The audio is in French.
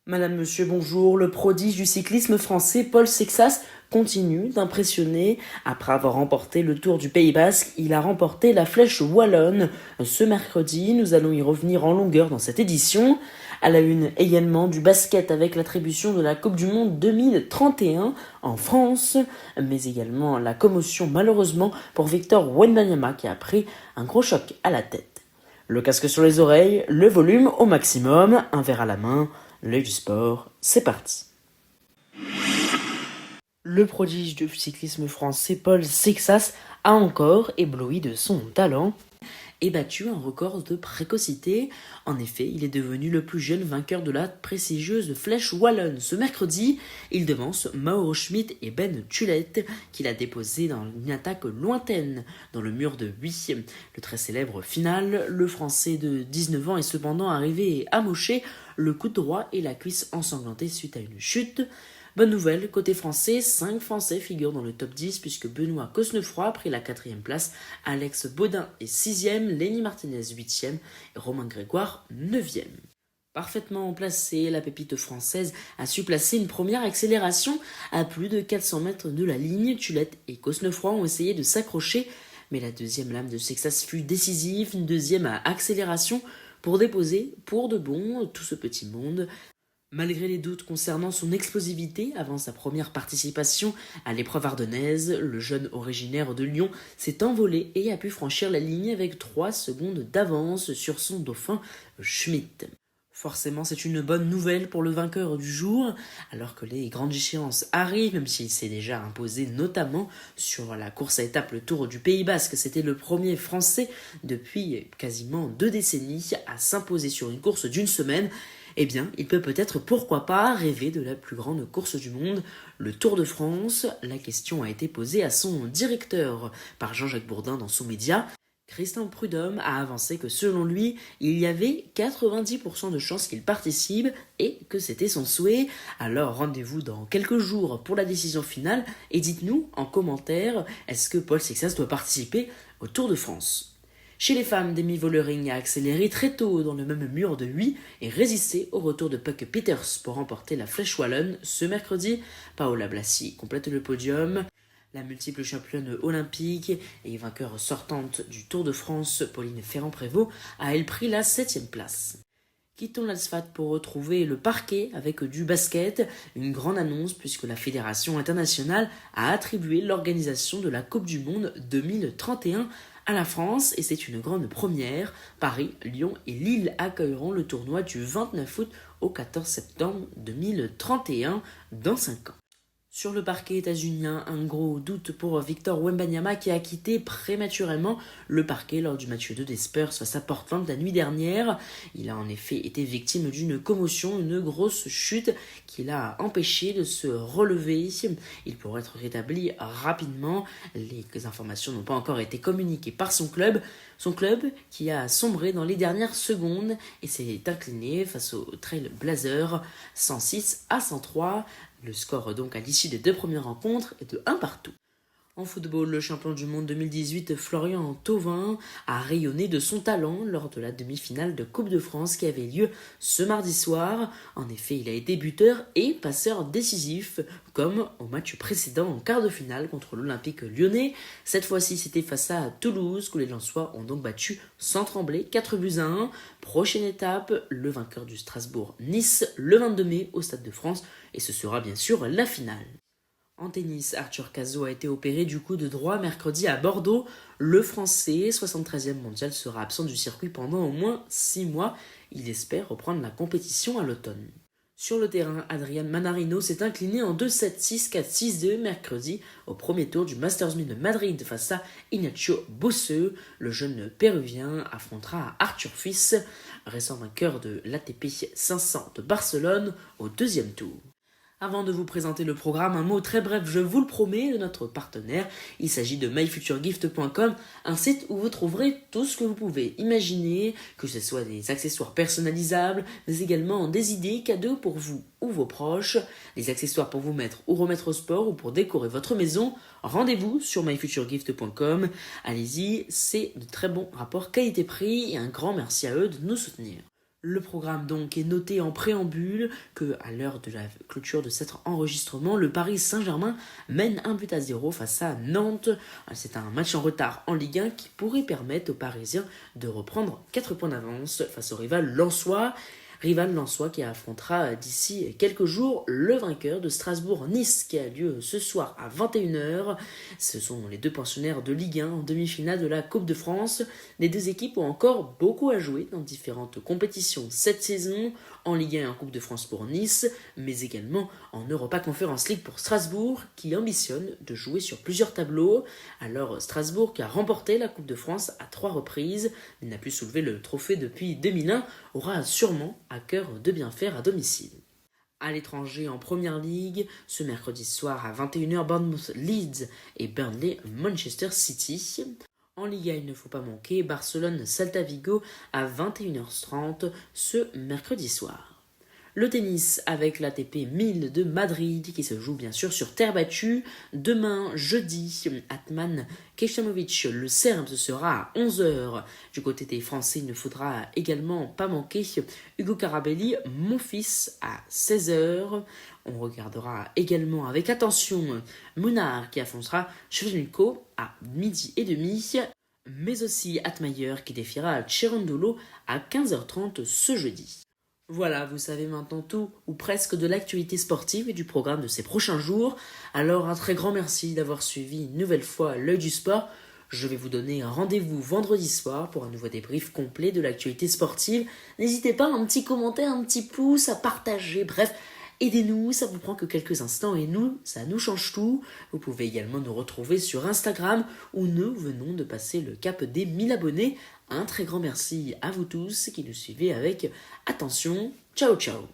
Madame, monsieur, bonjour. Le prodige du cyclisme français Paul Sexas continue d'impressionner. Après avoir remporté le Tour du Pays Basque, il a remporté la Flèche Wallonne. Ce mercredi, nous allons y revenir en longueur dans cette édition. À la une également du basket avec l'attribution de la Coupe du Monde 2031 en France, mais également la commotion malheureusement pour Victor Wembanyama qui a pris un gros choc à la tête. Le casque sur les oreilles, le volume au maximum, un verre à la main. L'œil du sport, c'est parti. Le prodige du cyclisme français Paul Sexas a encore ébloui de son talent et battu un record de précocité. En effet, il est devenu le plus jeune vainqueur de la prestigieuse Flèche Wallonne. Ce mercredi, il devance Mauro Schmid et Ben Tullet, qu'il a déposé dans une attaque lointaine dans le mur de 8. Le très célèbre final, le Français de 19 ans est cependant arrivé amoché, le coup de droit et la cuisse ensanglantée suite à une chute. Bonne nouvelle, côté français, 5 Français figurent dans le top 10 puisque Benoît Cosnefroy a pris la 4e place, Alex Baudin est 6e, Lenny Martinez 8e et Romain Grégoire 9e. Parfaitement placée, la pépite française a su placer une première accélération à plus de 400 mètres de la ligne. Tullet et Cosnefroy ont essayé de s'accrocher, mais la deuxième lame de Sexas fut décisive, une deuxième accélération pour déposer pour de bon tout ce petit monde. Malgré les doutes concernant son explosivité avant sa première participation à l'épreuve ardennaise, le jeune originaire de Lyon s'est envolé et a pu franchir la ligne avec 3 secondes d'avance sur son dauphin Schmitt. Forcément, c'est une bonne nouvelle pour le vainqueur du jour, alors que les grandes échéances arrivent, même s'il s'est déjà imposé notamment sur la course à étapes le Tour du Pays Basque. C'était le premier Français depuis quasiment 2 décennies à s'imposer sur une course d'une semaine. Eh bien, il peut peut-être, pourquoi pas, rêver de la plus grande course du monde, le Tour de France. La question a été posée à son directeur par Jean-Jacques Bourdin dans son média. Christian Prudhomme a avancé que selon lui, il y avait 90% de chances qu'il participe et que c'était son souhait. Alors rendez-vous dans quelques jours pour la décision finale et dites-nous en commentaire, est-ce que Paul Sexas doit participer au Tour de France ? Chez les femmes, Demi Vollering a accéléré très tôt dans le même mur de 8 et résisté au retour de Puck Peters pour remporter la Flèche Wallonne ce mercredi. Paola Blasi complète le podium. La multiple championne olympique et vainqueur sortante du Tour de France, Pauline Ferrand-Prévot, a elle pris la 7e place. Quittons l'asphalte pour retrouver le parquet avec du basket, une grande annonce puisque la Fédération internationale a attribué l'organisation de la Coupe du Monde 2031 à la France et c'est une grande première. Paris, Lyon et Lille accueilleront le tournoi du 29 août au 14 septembre 2031 dans 5 ans. Sur le parquet états-unien, un gros doute pour Victor Wembanyama qui a quitté prématurément le parquet lors du match 2 des Spurs face à Portland la nuit dernière. Il a en effet été victime d'une commotion, une grosse chute qui l'a empêché de se relever. Il pourrait être rétabli rapidement. Les informations n'ont pas encore été communiquées par son club. Son club qui a sombré dans les dernières secondes et s'est incliné face aux Trail Blazers 106-103. Le score donc à l'issue des 2 premières rencontres est de 1 partout. En football, le champion du monde 2018 Florian Thauvin a rayonné de son talent lors de la demi-finale de Coupe de France qui avait lieu ce mardi soir. En effet, il a été buteur et passeur décisif comme au match précédent en quart de finale contre l'Olympique lyonnais. Cette fois-ci, c'était face à Toulouse que les Lensois ont donc battu sans trembler 4-1. Prochaine étape, le vainqueur du Strasbourg-Nice le 22 mai au Stade de France et ce sera bien sûr la finale. En tennis, Arthur Cazaux a été opéré du coup de droit mercredi à Bordeaux. Le Français, 73e mondial, sera absent du circuit pendant au moins 6 mois. Il espère reprendre la compétition à l'automne. Sur le terrain, Adrian Manarino s'est incliné en 2-7, 6-4, 6-2 mercredi au premier tour du Masters 1000 de Madrid face à Ignacio Bosseux. Le jeune péruvien affrontera Arthur Fils, récent vainqueur de l'ATP 500 de Barcelone au 2e tour. Avant de vous présenter le programme, un mot très bref, je vous le promets, de notre partenaire. Il s'agit de myfuturegift.com, un site où vous trouverez tout ce que vous pouvez imaginer, que ce soit des accessoires personnalisables, mais également des idées cadeaux pour vous ou vos proches, des accessoires pour vous mettre ou remettre au sport ou pour décorer votre maison. Rendez-vous sur myfuturegift.com. Allez-y, c'est de très bons rapports qualité-prix et un grand merci à eux de nous soutenir. Le programme donc est noté en préambule que, à l'heure de la clôture de cet enregistrement, le Paris Saint-Germain mène 1-0 face à Nantes. C'est un match en retard en Ligue 1 qui pourrait permettre aux Parisiens de reprendre 4 points d'avance face au rival lensois. Rival lensois qui affrontera d'ici quelques jours le vainqueur de Strasbourg-Nice qui a lieu ce soir à 21h. Ce sont les deux pensionnaires de Ligue 1 en demi-finale de la Coupe de France. Les deux équipes ont encore beaucoup à jouer dans différentes compétitions cette saison, en Ligue 1 et en Coupe de France pour Nice, mais également en Europa Conference League pour Strasbourg qui ambitionne de jouer sur plusieurs tableaux. Alors Strasbourg qui a remporté la Coupe de France à 3 reprises, mais n'a plus soulevé le trophée depuis 2001, aura sûrement à cœur de bien faire à domicile. À l'étranger en Première Ligue, ce mercredi soir à 21h, Bournemouth Leeds et Burnley Manchester City. En Liga, il ne faut pas manquer Barcelone-Celta Vigo à 21h30 ce mercredi soir. Le tennis avec l'ATP 1000 de Madrid qui se joue bien sûr sur terre battue. Demain, jeudi, Atman Kecmanovic, le Serbe, ce sera à 11h. Du côté des Français, il ne faudra également pas manquer Hugo Carabelli, mon fils, à 16h. On regardera également avec attention Munar qui affrontera Shevchenko à 12h30. Mais aussi Atmayer qui défiera Cherundolo à 15h30 ce jeudi. Voilà, vous savez maintenant tout, ou presque, de l'actualité sportive et du programme de ces prochains jours. Alors un très grand merci d'avoir suivi une nouvelle fois l'œil du sport. Je vais vous donner un rendez-vous vendredi soir pour un nouveau débrief complet de l'actualité sportive. N'hésitez pas, un petit commentaire, un petit pouce, à partager, bref, aidez-nous, ça vous prend que quelques instants et nous, ça nous change tout. Vous pouvez également nous retrouver sur Instagram où nous venons de passer le cap des 1000 abonnés. Un très grand merci à vous tous qui nous suivez avec attention. Ciao ciao.